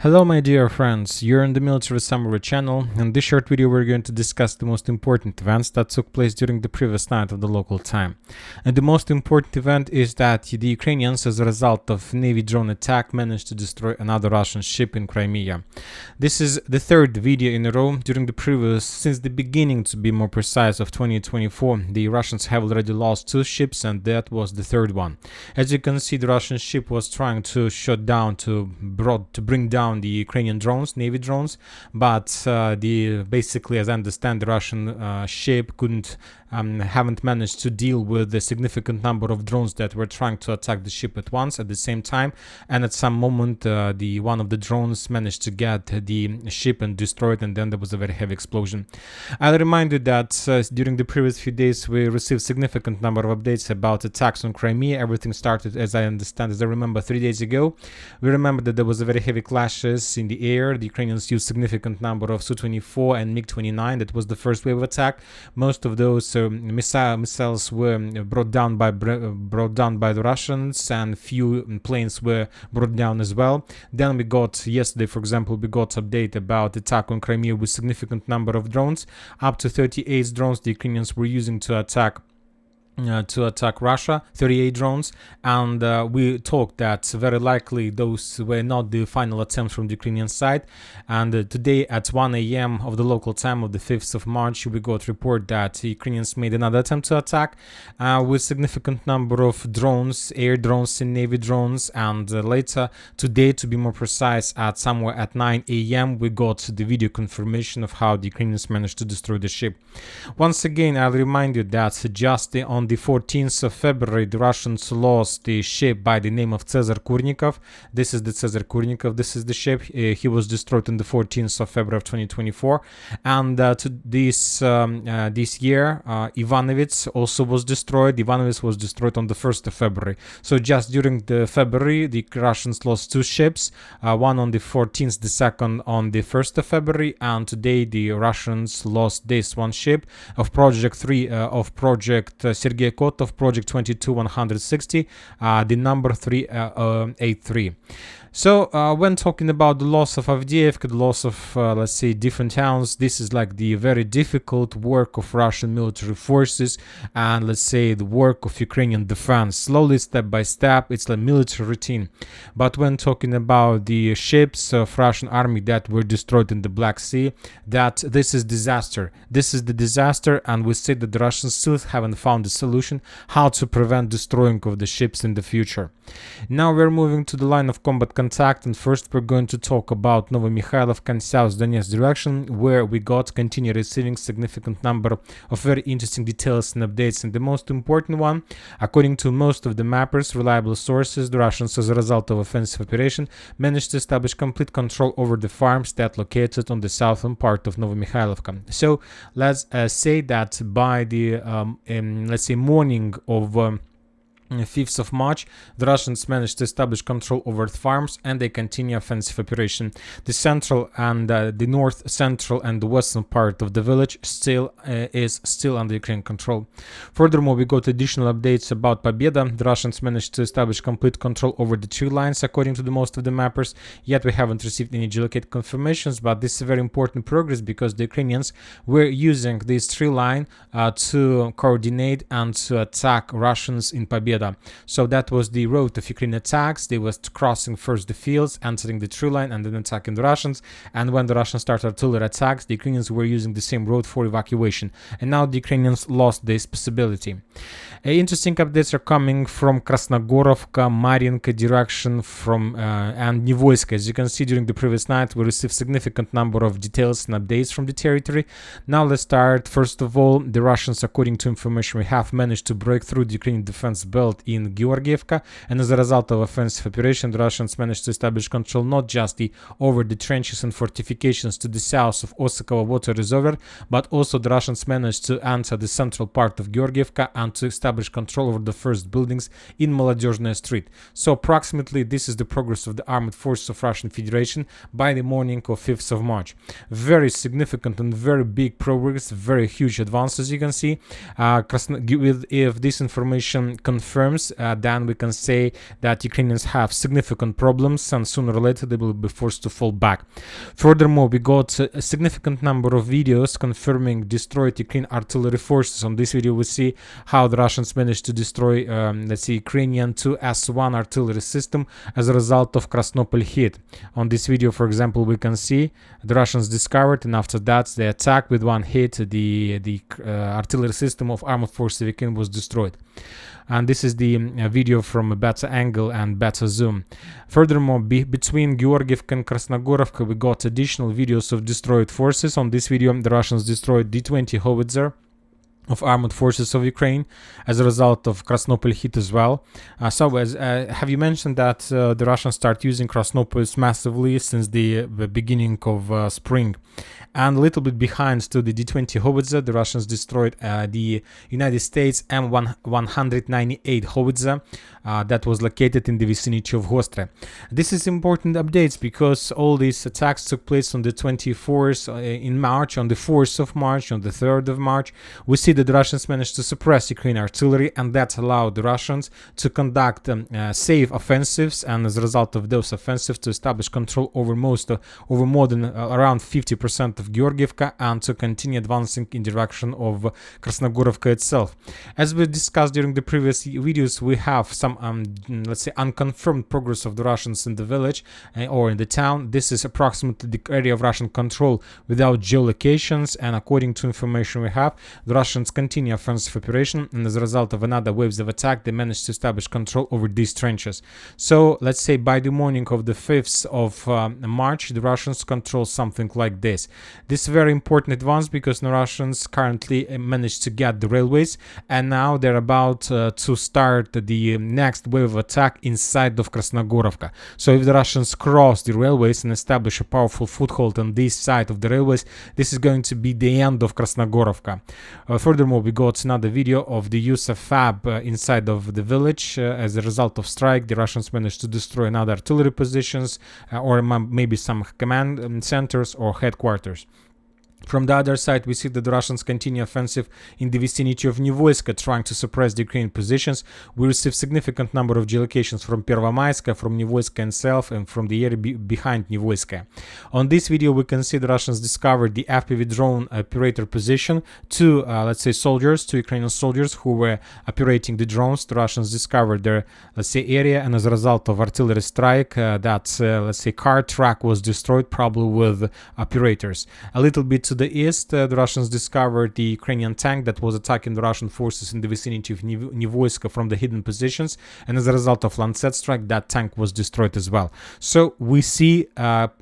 Hello my dear friends, you're on the Military Summary channel. In this short video we're going to discuss the most important events that took place during the previous night of the local time. And the most important event is that the Ukrainians, as a result of Navy drone attack, managed to destroy another Russian ship in Crimea. This is the third video in a row during the previous, since the beginning to be more precise, of 2024. The Russians have already lost 2 ships and that was the third one. As you can see, the Russian ship was trying to shut down, to bring down the Ukrainian drones, Navy drones, but basically, as I understand, the Russian ship haven't managed to deal with the significant number of drones that were trying to attack the ship at once at the same time, and at some moment one of the drones managed to get the ship and destroy it, and then there was a very heavy explosion. I'll remind you that during the previous few days we received significant number of updates about attacks on Crimea. Everything started, as I understand, as I remember, 3 days ago. We remember that there was a very heavy clashes in the air. The Ukrainians used significant number of Su-24 and MiG-29. That was the first wave of attack. Most of those missiles were brought down by the Russians, and few planes were brought down as well. Then we got yesterday, for example, we got update about attack on Crimea with significant number of drones. Up to 38 drones the Ukrainians were using to attack Russia, 38 drones, and we talked that very likely those were not the final attempts from the Ukrainian side. And today at 1 a.m. of the local time of the 5th of March, we got report that the Ukrainians made another attempt to attack with significant number of drones, air drones and Navy drones. And later today, to be more precise, at somewhere at 9 a.m. we got the video confirmation of how the Ukrainians managed to destroy the ship. Once again, I'll remind you that just on the 14th of February, the Russians lost the ship by the name of Cesar Kurnikov. This is the Cesar Kurnikov. This is the ship. He was destroyed on the 14th of February of 2024. And this year, Ivanovitz also was destroyed. Ivanovitz was destroyed on the 1st of February. So just during the February, the Russians lost 2 ships. One on the 14th, the second on the 1st of February. And today, the Russians lost this one ship of Project 3, of Project Sergei of Project 22160, the number 383. So when talking about the loss of Avdiivka, the loss of, let's say, different towns, this is like the very difficult work of Russian military forces and, let's say, the work of Ukrainian defense. Slowly, step by step, it's like military routine. But when talking about the ships of Russian army that were destroyed in the Black Sea, that this is disaster. This is the disaster, and we say that the Russians still haven't found a solution how to prevent destroying of the ships in the future. Now we're moving to the line of combat contact, and first we're going to talk about Novomikhailivka and South Donetsk direction, where we continue receiving significant number of very interesting details and updates. And the most important one, according to most of the mappers, reliable sources, the Russians, as a result of offensive operation, managed to establish complete control over the farms that located on the southern part of Novomikhailivka. So let's say that by the let's say morning of 5th of March, the Russians managed to establish control over the farms, and they continue offensive operation. The central and the north central and the western part of the village is still under Ukrainian control. Furthermore, we got additional updates about Pobeda. The Russians managed to establish complete control over the 2 lines, according to the most of the mappers. Yet we haven't received any geolocated confirmations, but this is very important progress because the Ukrainians were using this 3 line to coordinate and to attack Russians in Pobeda. So that was the road of Ukrainian attacks. They was crossing first the fields, entering the true line, and then attacking the Russians. And when the Russians started artillery attacks, the Ukrainians were using the same road for evacuation. And now the Ukrainians lost this possibility. Interesting updates are coming from Krasnohorivka, Mariinka direction and Nivoyska. As you can see, during the previous night, we received significant number of details and updates from the territory. Now let's start. First of all, the Russians, according to information we have, managed to break through the Ukrainian defense belt in Georgievka, and as a result of offensive operation, the Russians managed to establish control not just over the trenches and fortifications to the south of Osikova water reservoir, but also the Russians managed to enter the central part of Georgievka and to establish control over the first buildings in Молодежная Street. So approximately this is the progress of the armed forces of Russian Federation by the morning of 5th of March. Very significant and very big progress, very huge advances, you can see. If this information confirms confirms, then we can say that Ukrainians have significant problems and sooner or later they will be forced to fall back. Furthermore, we got a significant number of videos confirming destroyed Ukrainian artillery forces. On this video, we see how the Russians managed to destroy, let's see, Ukrainian 2S1 artillery system as a result of Krasnohorivka hit. On this video, for example, we can see the Russians discovered, and after that they attacked with one hit. The artillery system of armored forces of Ukraine was destroyed. And this is the video from a better angle and better zoom. Furthermore, between Georgievka and Krasnohorivka, we got additional videos of destroyed forces. On this video, the Russians destroyed D-20 howitzer of armored forces of Ukraine as a result of Krasnohorivka hit as well. Have you mentioned that the Russians start using Krasnohorivka massively since the beginning of spring? And a little bit behind to the D-20 howitzer, the Russians destroyed the United States M198 howitzer that was located in the vicinity of Gostre. This is important updates because all these attacks took place on the 24th in March, on the 4th of March, on the 3rd of March. We see that the Russians managed to suppress Ukrainian artillery, and that allowed the Russians to conduct safe offensives, and as a result of those offensives to establish control over more than around 50% of Georgievka and to continue advancing in direction of Krasnohorivka itself. As we discussed during the previous videos, we have some let's say unconfirmed progress of the Russians in the village or in the town. This is approximately the area of Russian control without geolocations, and according to information we have, the Russians continue offensive operation, and as a result of another waves of attack, they managed to establish control over these trenches. So let's say by the morning of the 5th of March, the Russians control something like this. This is very important advance because the Russians currently managed to get the railways, and now they're about to start the next wave of attack inside of Krasnohorivka. So if the Russians cross the railways and establish a powerful foothold on this side of the railways, this is going to be the end of Krasnohorivka. Furthermore, we got another video of the use of FAB inside of the village. As a result of strike, the Russians managed to destroy another artillery positions or maybe some command centers or headquarters. From the other side, we see that the Russians continue offensive in the vicinity of Nivoyska, trying to suppress the Ukrainian positions. We received significant number of geolocations from Pervomaiska, from Nivoyska itself, and from the area behind Nivoyska. On this video, we can see the Russians discovered the FPV drone operator position. Two, let's say, soldiers, two Ukrainian soldiers who were operating the drones. The Russians discovered their, let's say, area, and as a result of artillery strike, that, let's say, car track was destroyed, probably with operators. A little bit to the east, the Russians discovered the Ukrainian tank that was attacking the Russian forces in the vicinity of Nivoyska from the hidden positions, and as a result of Lancet strike, that tank was destroyed as well. So we see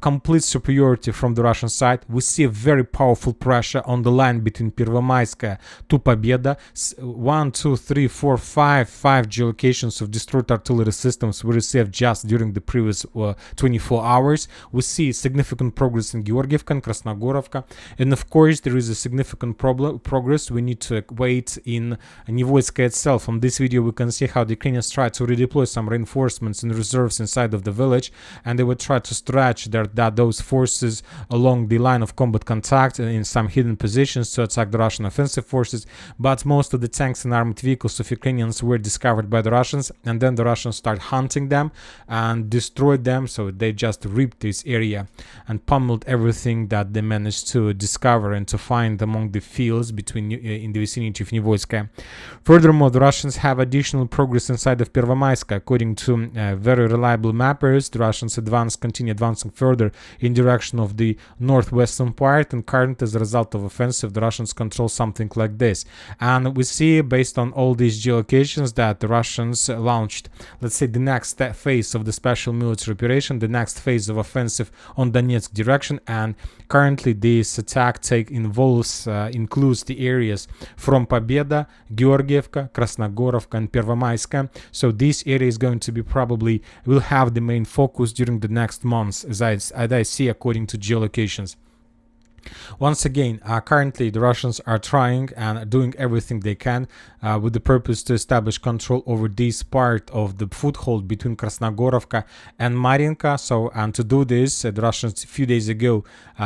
complete superiority from the Russian side. We see a very powerful pressure on the line between Pervomaiska to Pobeda. 1, 2, 3, 4, 5 geolocations of destroyed artillery systems we received just during the previous 24 hours. We see significant progress in Georgievka and Krasnohorivka, and of course there is a significant progress we need to wait in Nivoyska itself. On this video we can see how the Ukrainians try to redeploy some reinforcements and reserves inside of the village, and they would try to stretch those forces along the line of combat contact in some hidden positions to attack the Russian offensive forces. But most of the tanks and armored vehicles of Ukrainians were discovered by the Russians, and then the Russians start hunting them and destroyed them. So they just ripped this area and pummeled everything that they managed to discover and to find among the fields between in the vicinity of Nivoyska. Furthermore, the Russians have additional progress inside of Pervomaiska. According to very reliable mappers, the Russians continue advancing further in direction of the northwestern part, and currently, as a result of offensive, the Russians control something like this. And we see, based on all these geolocations, that the Russians launched, let's say, the next phase of the special military operation, the next phase of offensive on Donetsk direction, and currently this attack includes the areas from Pobeda, Georgievka, Krasnohorivka, and Pervomaiska. So this area is going to be will have the main focus during the next months, as I see according to geolocations. Once again, currently the Russians are trying and doing everything they can with the purpose to establish control over this part of the foothold between Krasnohorivka and Marinka. So, and to do this, the Russians a few days ago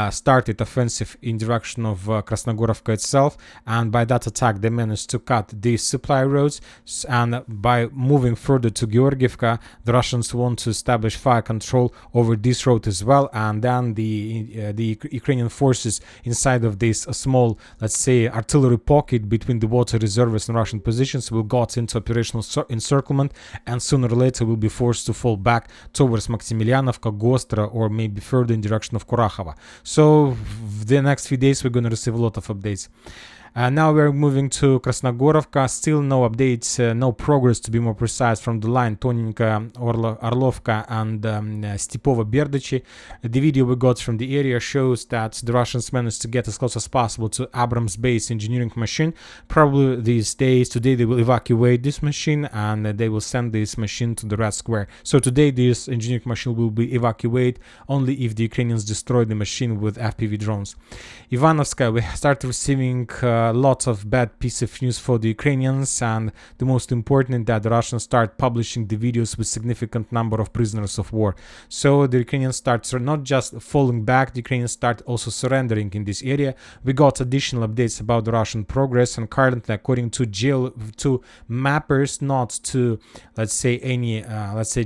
started offensive in direction of Krasnohorivka itself, and by that attack they managed to cut these supply roads, and by moving further to Georgievka, the Russians want to establish fire control over this road as well, and then the Ukrainian forces inside of this small, let's say, artillery pocket between the water reservoirs and Russian positions will got into operational encirclement, and sooner or later will be forced to fall back towards Maximilianovka, Gostra, or maybe further in direction of Kurakhova. So the next few days we're going to receive a lot of updates. Now we're moving to Krasnohorivka. Still no updates, no progress to be more precise from the line Tonenka, Orlovka and Stepova Berdichi. The video we got from the area shows that the Russians managed to get as close as possible to Abrams base engineering machine. Probably these days, today they will evacuate this machine and they will send this machine to the Red Square. So today this engineering machine will be evacuated only if the Ukrainians destroy the machine with FPV drones. Ivanovska, we start receiving lots of bad piece of news for the Ukrainians, and the most important that the Russians start publishing the videos with significant number of prisoners of war. So the Ukrainians start not just falling back, the Ukrainians start also surrendering in this area. We got additional updates about the Russian progress, and currently, according to mappers, not to let's say any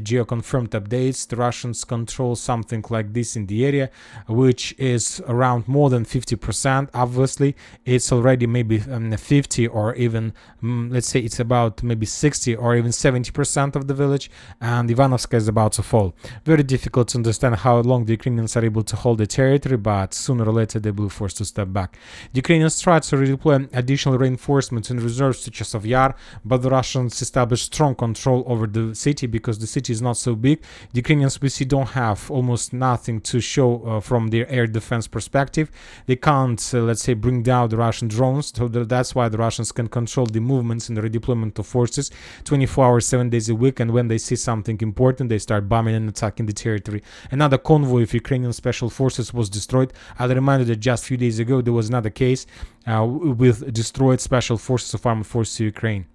geo-confirmed updates, the Russians control something like this in the area, which is around more than 50%. Obviously, it's already maybe 50 or even let's say it's about maybe 60 or even 70% of the village, and Ivanovska is about to fall. Very difficult to understand how long the Ukrainians are able to hold the territory, but sooner or later they will be forced to step back. The Ukrainians tried to redeploy additional reinforcements and reserves to Chasov Yar, but the Russians established strong control over the city because the city is not so big. The Ukrainians, we see, don't have almost nothing to show from their air defense perspective. They can't let's say bring down the Russian drones, so that's why the Russians can control the movements and the redeployment of forces 24 hours 7 days a week, and when they see something important they start bombing and attacking the territory. Another convoy of Ukrainian special forces was destroyed. I'll remind you that just a few days ago there was another case with destroyed special forces of armed forces Ukraine.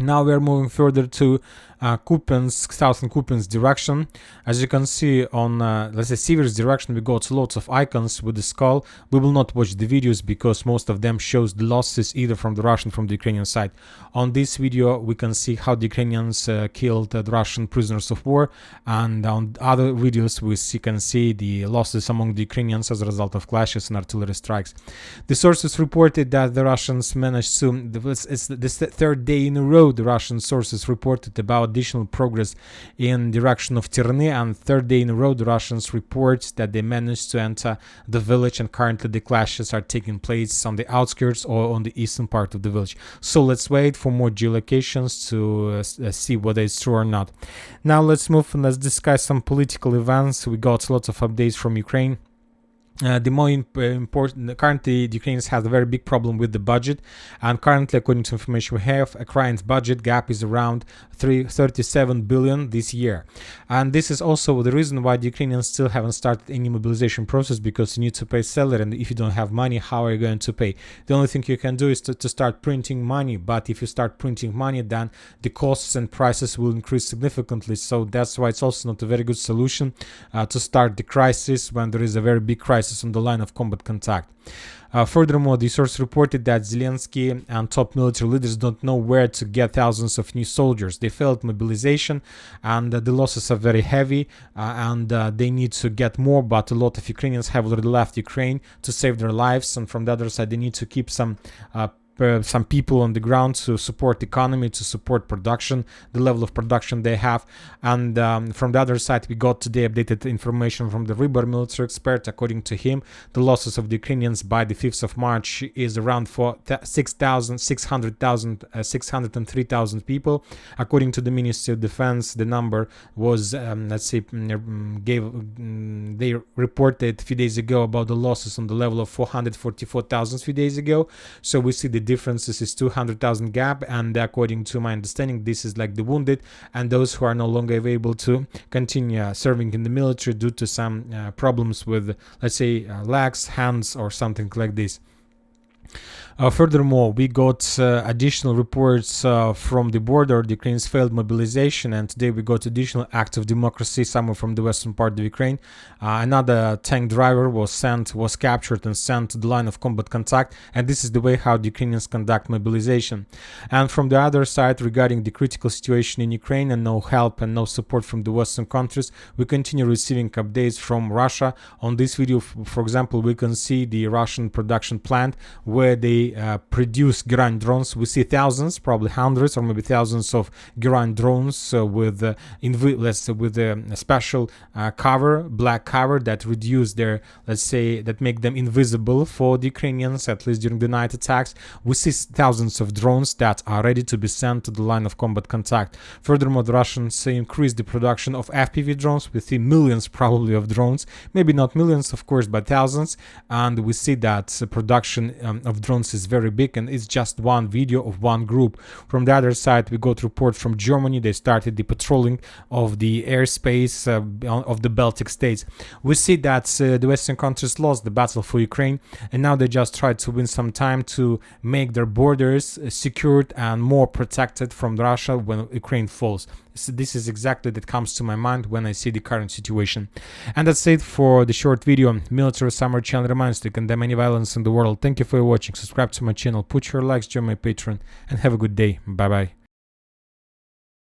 Now we are moving further to Kupiansk, southern Kupiansk direction. As you can see on let's say Siversk direction, we got lots of icons with the skull. We will not watch the videos because most of them shows the losses either from the Russian from the Ukrainian side. On this video we can see how the Ukrainians killed the Russian prisoners of war, and on other videos we can see the losses among the Ukrainians as a result of clashes and artillery strikes. The sources reported that the Russians managed to, it's the third day in a row the Russian sources reported about additional progress in direction of Terny, and third day in a row the Russians report that they managed to enter the village, and currently the clashes are taking place on the outskirts or on the eastern part of the village. So let's wait for more geolocations to see whether it's true or not. Now let's move and let's discuss some political events. We got lots of updates from Ukraine. The more important, currently the Ukrainians have a very big problem with the budget, and currently, according to information we have, Ukraine's budget gap is around 37 billion this year, and this is also the reason why the Ukrainians still haven't started any mobilization process, because you need to pay salary, and if you don't have money, how are you going to pay? The only thing you can do is to start printing money, but if you start printing money, then the costs and prices will increase significantly. So that's why it's also not a very good solution to start the crisis when there is a very big crisis on the line of combat contact. Furthermore, the source reported that Zelensky and top military leaders don't know where to get thousands of new soldiers. They failed mobilization, and the losses are very heavy, and they need to get more, but a lot of Ukrainians have already left Ukraine to save their lives, and from the other side they need to keep some people on the ground to support the economy, to support production, the level of production they have. And from the other side, we got today updated information from the Rybar military expert. According to him, the losses of the Ukrainians by the 5th of March is around 603,000 people. According to the Ministry of Defense, the number was, they reported a few days ago about the losses on the level of 444,000 few days ago. So we see the differences is 200,000 gap, and according to my understanding, this is like the wounded and those who are no longer able to continue serving in the military due to some problems with, let's say, legs, hands, or something like this. Furthermore, we got additional reports from the border, the Ukraine's failed mobilization, and today we got additional acts of democracy somewhere from the western part of Ukraine. Another tank driver was captured and sent to the line of combat contact, and this is the way how the Ukrainians conduct mobilization. And from the other side, regarding the critical situation in Ukraine and no help and no support from the western countries, we continue receiving updates from Russia. On this video, for example, we can see the Russian production plant where they produce Geran drones. We see thousands, probably hundreds or maybe thousands of Geran drones with a special cover, black cover that reduce their, that make them invisible for the Ukrainians, at least during the night attacks. We see thousands of drones that are ready to be sent to the line of combat contact. Furthermore, the Russians increased the production of FPV drones. We see millions probably of drones, maybe not millions of course, but thousands. And we see that production of drones is very big, and it's just one video of one group. From the other side, we got report from Germany. They started the patrolling of the airspace of the Baltic states. We see that the Western countries lost the battle for Ukraine, and now they just try to win some time to make their borders secured and more protected from Russia when Ukraine falls. So this is exactly that comes to my mind when I see the current situation. And that's it for the short video. Military Summer channel reminds you to condemn any violence in the world. Thank you for watching. Subscribe to my channel, put your likes, join my Patreon, and have a good day. Bye bye.